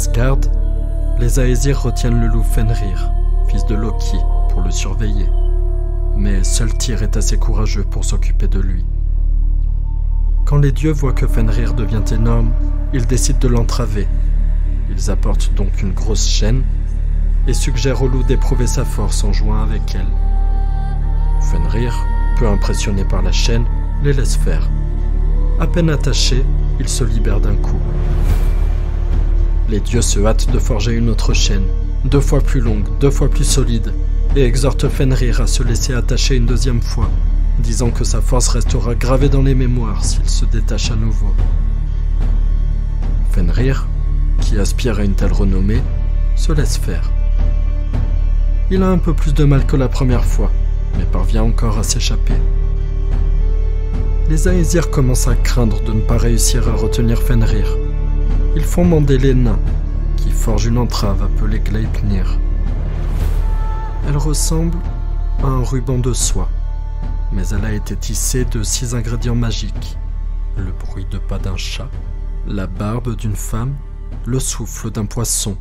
Asgard, les Aesir retiennent le loup Fenrir, fils de Loki, pour le surveiller. Mais seul Tyr est assez courageux pour s'occuper de lui. Quand les dieux voient que Fenrir devient énorme, ils décident de l'entraver. Ils apportent donc une grosse chaîne et suggèrent au loup d'éprouver sa force en jouant avec elle. Fenrir, peu impressionné par la chaîne, les laisse faire. À peine attaché, il se libère d'un coup. Les dieux se hâtent de forger une autre chaîne, 2 fois plus longue, 2 fois plus solide, et exhortent Fenrir à se laisser attacher une 2e fois, disant que sa force restera gravée dans les mémoires s'il se détache à nouveau. Fenrir, qui aspire à une telle renommée, se laisse faire. Il a un peu plus de mal que la première fois, mais parvient encore à s'échapper. Les Aesir commencent à craindre de ne pas réussir à retenir Fenrir. Ils font mander les nains, qui forgent une entrave appelée Gleipnir. Elle ressemble à un ruban de soie, mais elle a été tissée de 6 ingrédients magiques. Le bruit de pas d'un chat, la barbe d'une femme, le souffle d'un poisson,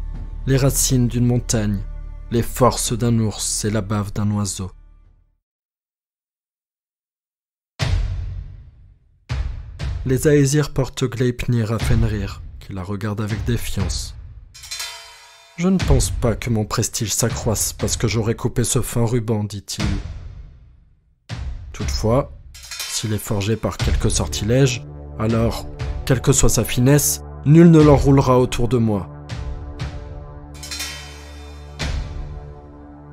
les racines d'une montagne, les forces d'un ours et la bave d'un oiseau. Les Aesir portent Gleipnir à Fenrir, qui la regarde avec défiance. Je ne pense pas que mon prestige s'accroisse parce que j'aurai coupé ce fin ruban, dit-il. Toutefois, s'il est forgé par quelque sortilège, alors, quelle que soit sa finesse, nul ne l'enroulera autour de moi.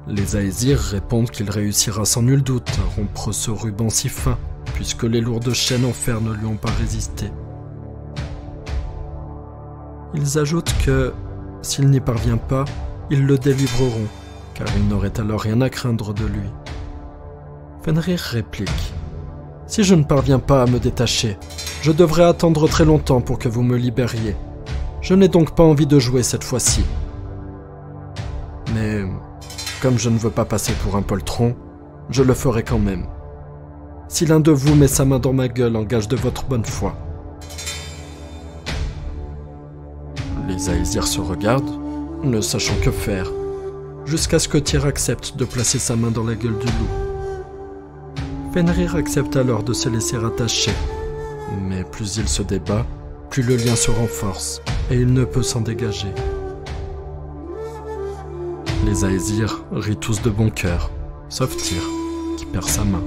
Les Aesir répondent qu'il réussira sans nul doute à rompre ce ruban si fin, puisque les lourdes chaînes en fer ne lui ont pas résisté. Ils ajoutent que, s'il n'y parvient pas, ils le délivreront, car il n'aurait alors rien à craindre de lui. Fenrir réplique : « Si je ne parviens pas à me détacher, je devrais attendre très longtemps pour que vous me libériez. Je n'ai donc pas envie de jouer cette fois-ci. Mais, comme je ne veux pas passer pour un poltron, je le ferai quand même. Si l'un de vous met sa main dans ma gueule en gage de votre bonne foi. » Les Aesir se regardent, ne sachant que faire, jusqu'à ce que Tyr accepte de placer sa main dans la gueule du loup. Fenrir accepte alors de se laisser attacher, mais plus il se débat, plus le lien se renforce, et il ne peut s'en dégager. Les Aesir rient tous de bon cœur, sauf Tyr, qui perd sa main.